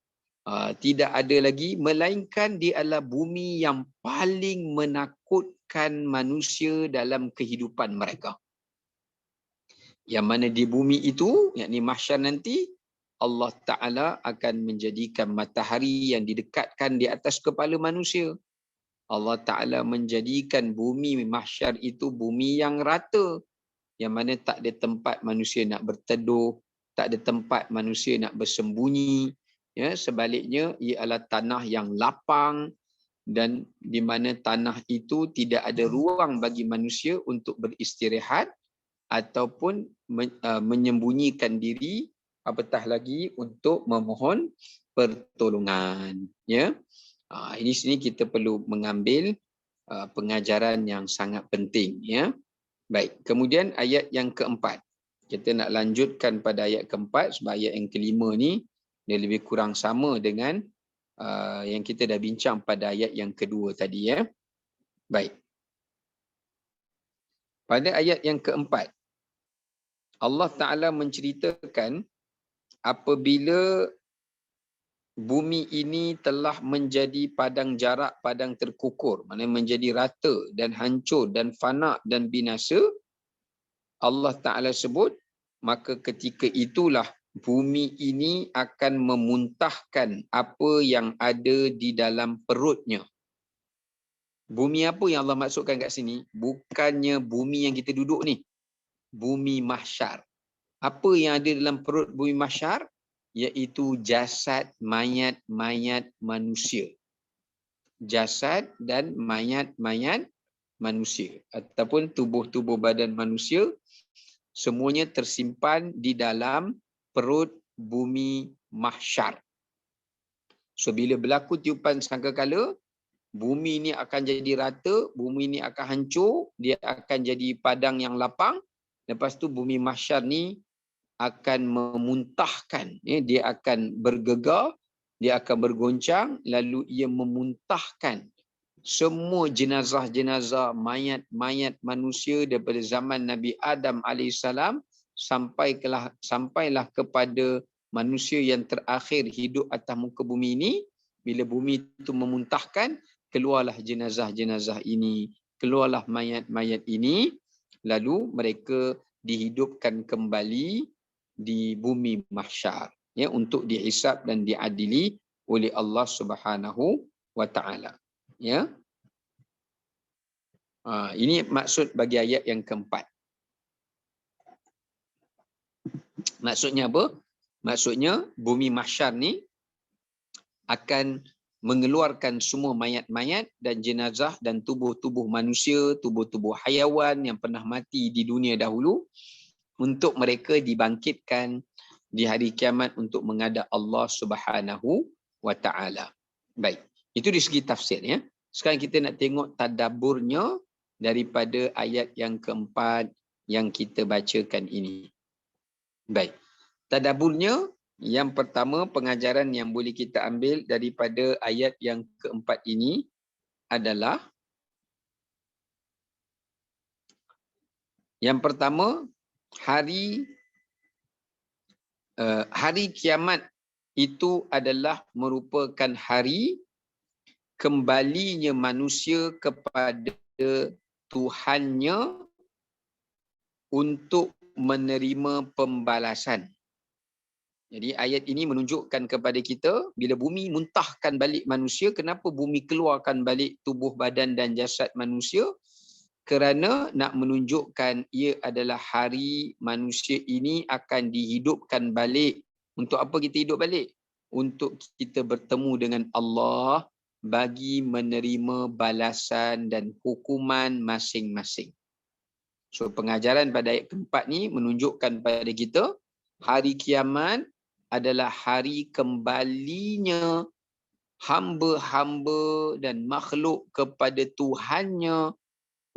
Tidak ada lagi, melainkan dia adalah bumi yang paling menakutkan manusia dalam kehidupan mereka. Yang mana di bumi itu, yakni mahsyar nanti, Allah Ta'ala akan menjadikan matahari yang didekatkan di atas kepala manusia. Allah Ta'ala menjadikan bumi mahsyar itu bumi yang rata, yang mana tak ada tempat manusia nak berteduh, tak ada tempat manusia nak bersembunyi. Ya, sebaliknya ia adalah tanah yang lapang dan di mana tanah itu tidak ada ruang bagi manusia untuk beristirahat ataupun menyembunyikan diri, apatah lagi untuk memohon pertolongan. Ya, ini sini kita perlu mengambil pengajaran yang sangat penting. Ya, baik. Kemudian ayat yang keempat, kita nak lanjutkan pada ayat keempat sebab ayat yang kelima ni dia lebih kurang sama dengan yang kita dah bincang pada ayat yang kedua tadi. Ya, baik. Pada ayat yang keempat, Allah Ta'ala menceritakan apabila bumi ini telah menjadi padang jarak, padang terkukur, maknanya menjadi rata dan hancur dan fana dan binasa, Allah Ta'ala sebut, maka ketika itulah bumi ini akan memuntahkan apa yang ada di dalam perutnya. Bumi apa yang Allah maksudkan kat sini? Bukannya bumi yang kita duduk ni. Bumi mahsyar. Apa yang ada dalam perut bumi mahsyar? Iaitu jasad mayat-mayat manusia. Jasad dan mayat-mayat manusia. Ataupun tubuh-tubuh badan manusia, semuanya tersimpan di dalam perut bumi mahsyar. So bila berlaku tiupan sangkakala, bumi ini akan jadi rata, bumi ini akan hancur, dia akan jadi padang yang lapang. Lepas tu bumi mahsyar ni akan memuntahkan, dia akan bergegar, dia akan bergoncang, lalu ia memuntahkan semua jenazah-jenazah, mayat-mayat manusia daripada zaman Nabi Adam AS sampailah kepada manusia yang terakhir hidup atas muka bumi ini. Bila bumi itu memuntahkan, keluarlah jenazah-jenazah ini, keluarlah mayat-mayat ini, lalu mereka dihidupkan kembali di bumi mahsyar. ya, untuk dihisab dan diadili oleh Allah Subhanahu wa taala. Ya. Ini maksud bagi ayat yang keempat. Maksudnya apa? Maksudnya bumi mahsyar ni akan mengeluarkan semua mayat-mayat dan jenazah dan tubuh-tubuh manusia, tubuh-tubuh haiwan yang pernah mati di dunia dahulu untuk mereka dibangkitkan di hari kiamat untuk menghadap Allah Subhanahu wa taala. Baik, itu di segi tafsir ya. Sekarang kita nak tengok tadaburnya daripada ayat yang keempat yang kita bacakan ini. Baik. Tadaburnya, yang pertama pengajaran yang boleh kita ambil daripada ayat yang keempat ini adalah yang pertama, hari kiamat itu adalah merupakan hari kembalinya manusia kepada Tuhannya untuk menerima pembalasan. Jadi ayat ini menunjukkan kepada kita bila bumi muntahkan balik manusia, kenapa bumi keluarkan balik tubuh badan dan jasad manusia? Kerana nak menunjukkan ia adalah hari manusia ini akan dihidupkan balik. Untuk apa kita hidup balik? Untuk kita bertemu dengan Allah bagi menerima balasan dan hukuman masing-masing. So pengajaran pada ayat keempat ni menunjukkan pada kita hari kiamat adalah hari kembalinya hamba-hamba dan makhluk kepada Tuhannya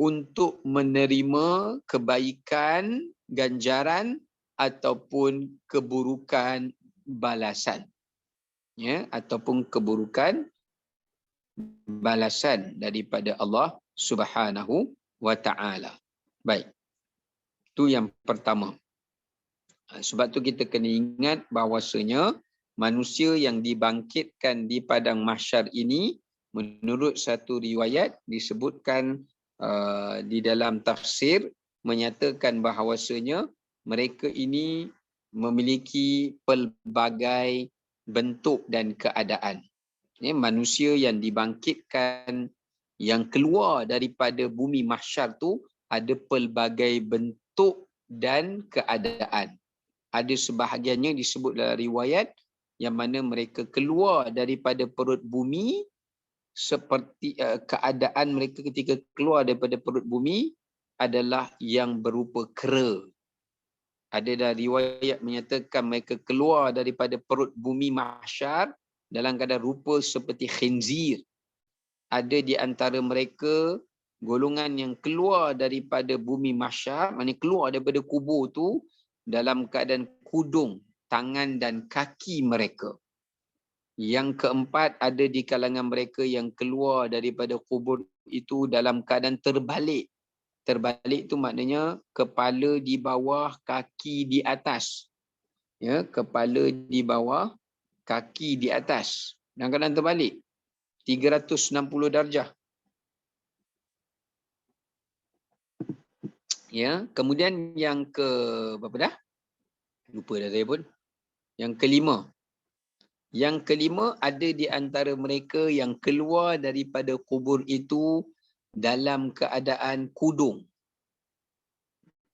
untuk menerima kebaikan, ganjaran ataupun keburukan balasan. Ya, ataupun keburukan balasan daripada Allah Subhanahu wa taala. Baik. Itu yang pertama. Sebab tu kita kena ingat bahawasanya manusia yang dibangkitkan di padang mahsyar ini menurut satu riwayat disebutkan di dalam tafsir menyatakan bahawasanya mereka ini memiliki pelbagai bentuk dan keadaan. Manusia yang dibangkitkan yang keluar daripada bumi mahsyar tu ada pelbagai bentuk dan keadaan. Ada sebahagiannya disebut dalam riwayat yang mana mereka keluar daripada perut bumi seperti keadaan mereka ketika keluar daripada perut bumi adalah yang berupa kera. Ada dalam riwayat menyatakan mereka keluar daripada perut bumi mahsyar dalam keadaan rupa seperti khinzir. Ada di antara mereka golongan yang keluar daripada bumi mahsyar, maknanya keluar daripada kubur tu dalam keadaan kudung tangan dan kaki mereka. Yang keempat, ada di kalangan mereka yang keluar daripada kubur itu dalam keadaan terbalik. Terbalik itu maknanya kepala di bawah, kaki di atas. Ya, kepala di bawah, kaki di atas. Dalam keadaan terbalik. 360 darjah. Ya, kemudian yang ke berapa dah? Lupa dah saya pun. Yang kelima. Yang kelima, ada di antara mereka yang keluar daripada kubur itu dalam keadaan kudung.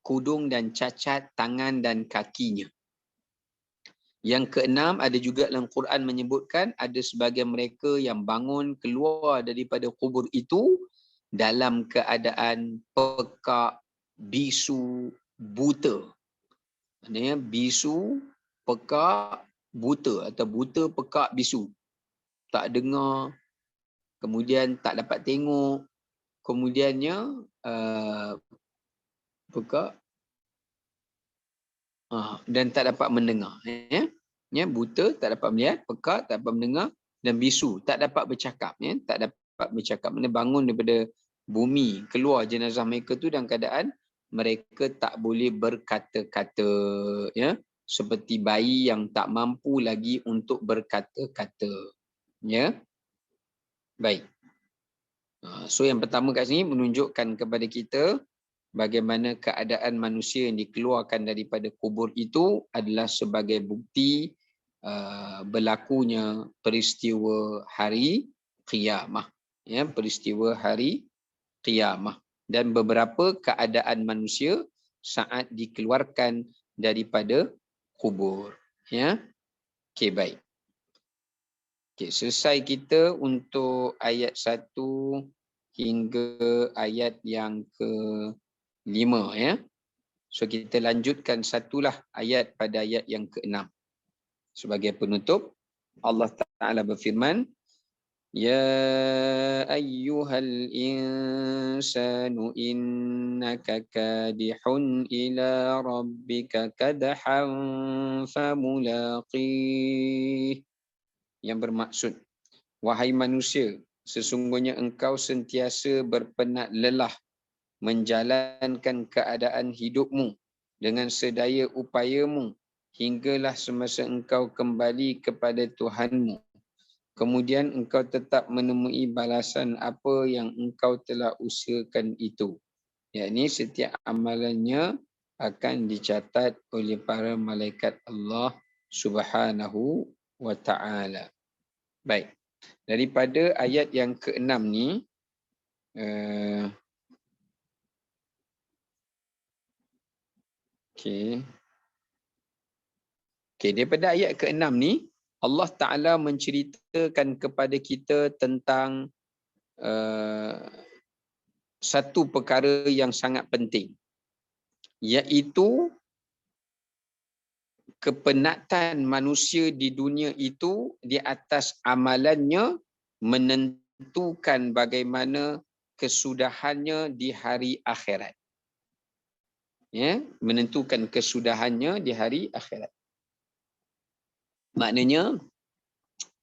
Kudung dan cacat tangan dan kakinya. Yang keenam, ada juga dalam Quran menyebutkan ada sebahagian mereka yang bangun keluar daripada kubur itu dalam keadaan pekak, bisu, buta. Maksudnya bisu, pekak, buta atau buta, pekak, bisu. Tak dengar, kemudian tak dapat tengok, kemudiannya pekak dan tak dapat mendengar. Ya, buta, tak dapat melihat, pekak, tak dapat mendengar dan bisu, tak dapat bercakap. Ya, tak dapat bercakap. Mana bangun daripada bumi, keluar jenazah mereka tu dalam keadaan mereka tak boleh berkata-kata, ya, seperti bayi yang tak mampu lagi untuk berkata-kata. Ya. Baik. So yang pertama kat sini menunjukkan kepada kita bagaimana keadaan manusia yang dikeluarkan daripada kubur itu adalah sebagai bukti berlakunya peristiwa hari qiyamah, ya, peristiwa hari qiyamah, dan beberapa keadaan manusia saat dikeluarkan daripada kubur, ya. Okey, baik. Okey, selesai kita untuk ayat 1 hingga ayat yang ke-5, ya. So kita lanjutkan satulah ayat pada ayat yang ke-6. Sebagai penutup, Allah Ta'ala berfirman, Ya ayyuhal insanu innaka kadihun ila rabbika kadhan famulaqih. Yang bermaksud, wahai manusia, sesungguhnya engkau sentiasa berpenat lelah menjalankan keadaan hidupmu dengan sedaya upayamu hinggalah semasa engkau kembali kepada Tuhanmu. Kemudian engkau tetap menemui balasan apa yang engkau telah usahakan itu. Yakni setiap amalannya akan dicatat oleh para malaikat Allah Subhanahu wa ta'ala. Baik. Daripada ayat yang ke-6 ni, Okey, daripada ayat ke-6 ni, Allah Ta'ala menceritakan kepada kita tentang satu perkara yang sangat penting, iaitu kepenatan manusia di dunia itu di atas amalannya menentukan bagaimana kesudahannya di hari akhirat. Ya, menentukan kesudahannya di hari akhirat. Maknanya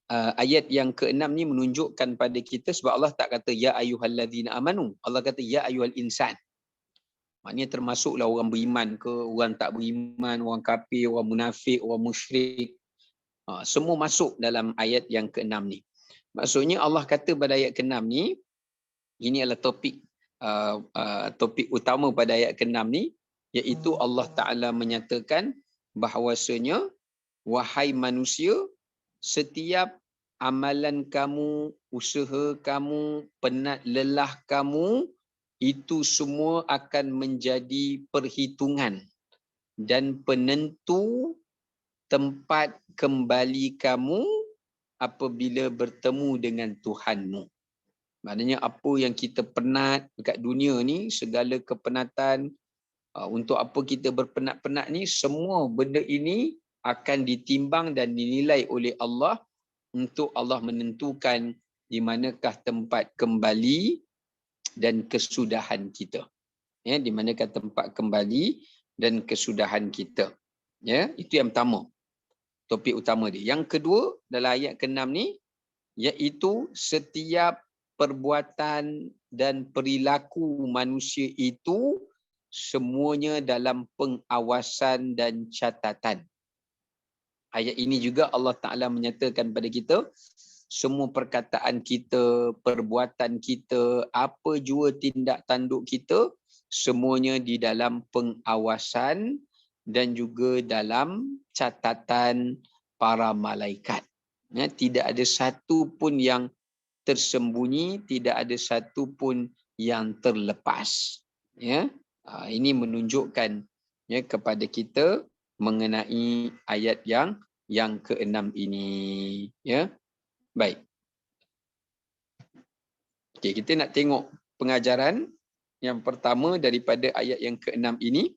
ayat yang ke-6 ni menunjukkan pada kita, sebab Allah tak kata ya ayyuhallazina amanu, Allah kata ya ayyuhal insan. Maknanya termasuklah orang beriman ke, orang tak beriman, orang kafir, orang munafik, orang musyrik. Semua masuk dalam ayat yang ke-6 ni. Maksudnya Allah kata pada ayat ke-6 ni, ini adalah topik utama pada ayat ke-6 ni, iaitu Allah Ta'ala menyatakan bahawasanya, wahai manusia, setiap amalan kamu, usaha kamu, penat lelah kamu, itu semua akan menjadi perhitungan dan penentu tempat kembali kamu apabila bertemu dengan Tuhanmu. Maknanya apa yang kita penat dekat dunia ni, segala kepenatan, untuk apa kita berpenat-penat ni, semua benda ini akan ditimbang dan dinilai oleh Allah untuk Allah menentukan di manakah tempat kembali dan kesudahan kita. Ya, di manakah tempat kembali dan kesudahan kita. Ya, itu yang pertama. Topik utama dia. Yang kedua dalam ayat ke-6 ni, iaitu setiap perbuatan dan perilaku manusia itu semuanya dalam pengawasan dan catatan. Ayat ini juga Allah Ta'ala menyatakan pada kita, semua perkataan kita, perbuatan kita, apa jua tindak tanduk kita, semuanya di dalam pengawasan dan juga dalam catatan para malaikat. Ya, tidak ada satu pun yang tersembunyi, tidak ada satu pun yang terlepas. Ya, ini menunjukkan ya kepada kita mengenai ayat yang ke-6 ini. Ya, baik. Okey, kita nak tengok pengajaran yang pertama daripada ayat yang ke-6 ini.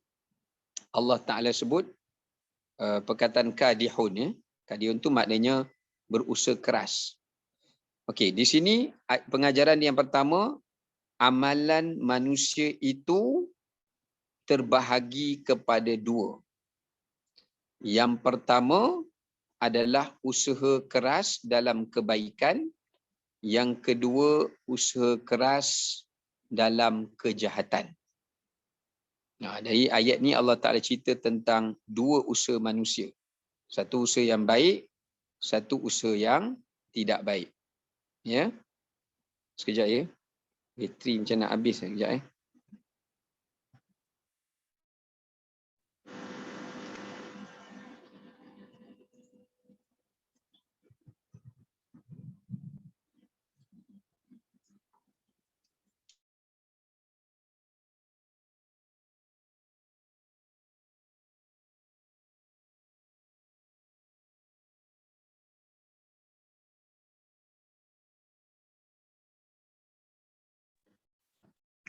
Allah Ta'ala sebut perkataan kadihun. Ya. Kadihun tu maknanya berusaha keras. Okey, di sini pengajaran yang pertama, amalan manusia itu terbahagi kepada dua. Yang pertama adalah usaha keras dalam kebaikan. Yang kedua, usaha keras dalam kejahatan. Nah, dari ayat ni Allah Ta'ala cerita tentang dua usaha manusia. Satu usaha yang baik, satu usaha yang tidak baik. Ya. Sekejap ya. Bateri macam nak habis sekejap .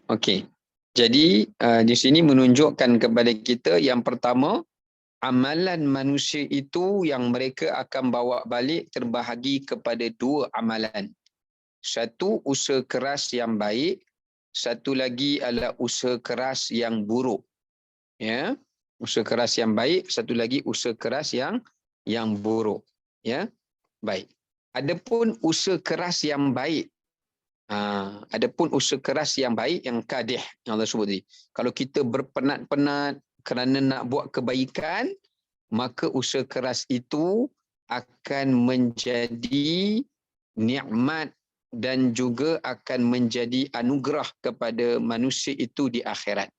Okey. Jadi di sini menunjukkan kepada kita yang pertama, amalan manusia itu yang mereka akan bawa balik terbahagi kepada dua amalan. Satu, usaha keras yang baik. Satu lagi adalah usaha keras yang buruk. Ya. Usaha keras yang baik, satu lagi usaha keras yang buruk. Ya. Baik. Adapun usaha keras yang baik, adapun usaha keras yang baik, yang kadih yang Allah sebut tadi. Kalau kita berpenat-penat kerana nak buat kebaikan, maka usaha keras itu akan menjadi nikmat dan juga akan menjadi anugerah kepada manusia itu di akhirat.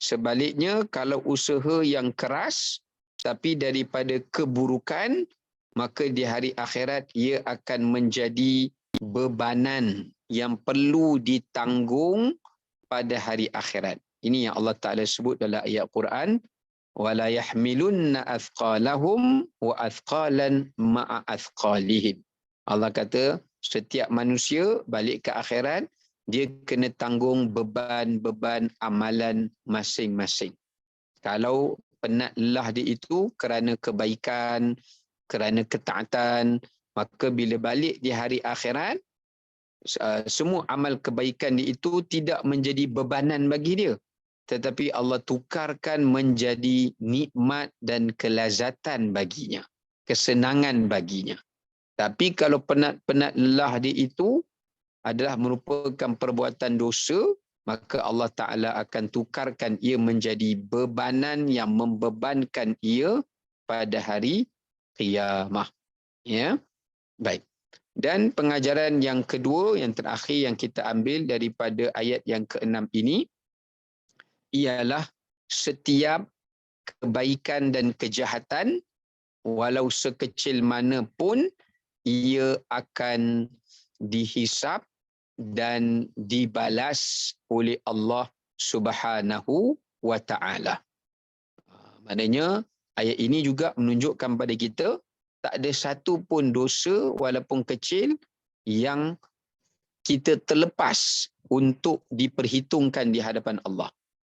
Sebaliknya, kalau usaha yang keras tapi daripada keburukan, maka di hari akhirat ia akan menjadi bebanan yang perlu ditanggung pada hari akhirat. Ini yang Allah Ta'ala sebut dalam ayat Quran, وَلَا يَحْمِلُنَّ أَثْقَالَهُمْ وَأَثْقَالًا مَعَ أَثْقَالِهِمْ. Allah kata, setiap manusia balik ke akhirat, dia kena tanggung beban-beban amalan masing-masing. Kalau penat lelah dia itu kerana kebaikan, kerana ketaatan, maka bila balik di hari akhirat, semua amal kebaikan dia itu tidak menjadi bebanan bagi dia, tetapi Allah tukarkan menjadi nikmat dan kelazatan baginya, kesenangan baginya. Tapi kalau penat-penat lelah dia itu adalah merupakan perbuatan dosa, maka Allah Ta'ala akan tukarkan ia menjadi bebanan yang membebankan ia pada hari qiyamah. Ya, baik. Dan pengajaran yang kedua, yang terakhir yang kita ambil daripada ayat yang ke-6 ini, ialah setiap kebaikan dan kejahatan, walau sekecil mana pun, ia akan dihisap dan dibalas oleh Allah Subhanahu wa Ta'ala. Maknanya ayat ini juga menunjukkan pada kita tak ada satu pun dosa walaupun kecil yang kita terlepas untuk diperhitungkan di hadapan Allah.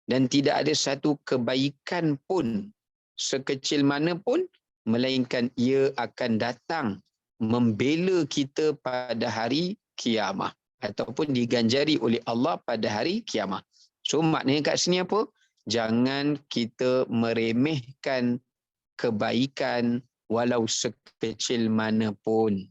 Dan tidak ada satu kebaikan pun sekecil mana pun melainkan ia akan datang membela kita pada hari kiamah ataupun diganjari oleh Allah pada hari kiamah. So maknanya kat sini apa? Jangan kita meremehkan kebaikan walau sekecil mana pun.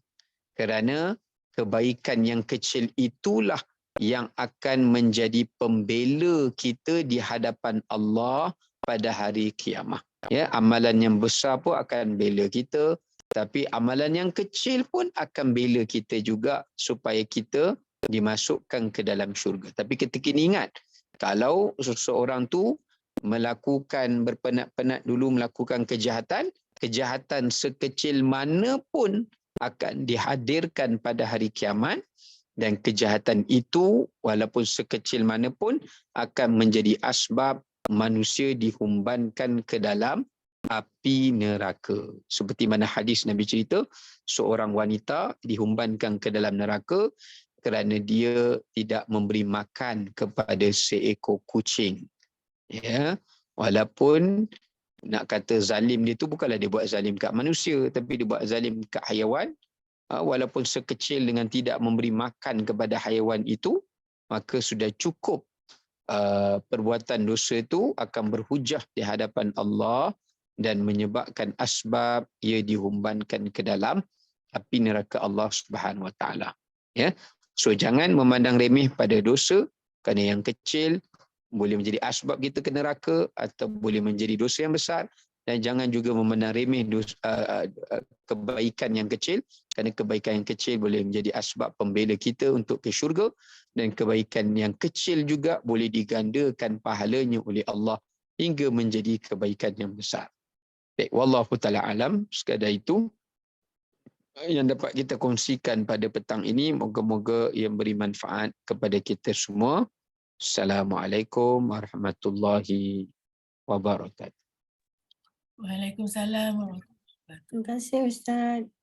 Kerana kebaikan yang kecil itulah yang akan menjadi pembela kita di hadapan Allah pada hari kiamah. Ya, amalan yang besar pun akan bela kita, tapi amalan yang kecil pun akan bela kita juga supaya kita dimasukkan ke dalam syurga. Tapi kita kena ingat, kalau seseorang tu melakukan berpenat-penat dulu melakukan kejahatan, kejahatan sekecil mana pun akan dihadirkan pada hari kiamat, dan kejahatan itu walaupun sekecil mana pun akan menjadi asbab manusia dihumbankan ke dalam api neraka. Seperti mana hadis Nabi cerita, seorang wanita dihumbankan ke dalam neraka kerana dia tidak memberi makan kepada seekor kucing. Ya, walaupun nak kata zalim dia tu bukanlah dia buat zalim kat manusia, tapi dia buat zalim kat haiwan. Walaupun sekecil dengan tidak memberi makan kepada haiwan itu, maka sudah cukup perbuatan dosa itu akan berhujah di hadapan Allah dan menyebabkan asbab ia dihumbankan ke dalam api neraka Allah Subhanahu Wa Taala. Ya, so jangan memandang remeh pada dosa, kerana yang kecil boleh menjadi asbab kita ke neraka atau boleh menjadi dosa yang besar. Dan jangan juga memandang remeh kebaikan yang kecil, kerana kebaikan yang kecil boleh menjadi asbab pembela kita untuk ke syurga, dan kebaikan yang kecil juga boleh digandakan pahalanya oleh Allah hingga menjadi kebaikan yang besar. Baik, wallahu ta'ala alam. Sekadar itu yang dapat kita kongsikan pada petang ini. Moga-moga ia beri manfaat kepada kita semua. Assalamualaikum warahmatullahi wabarakatuh. Waalaikumsalam warahmatullahi wabarakatuh. Terima kasih Ustaz.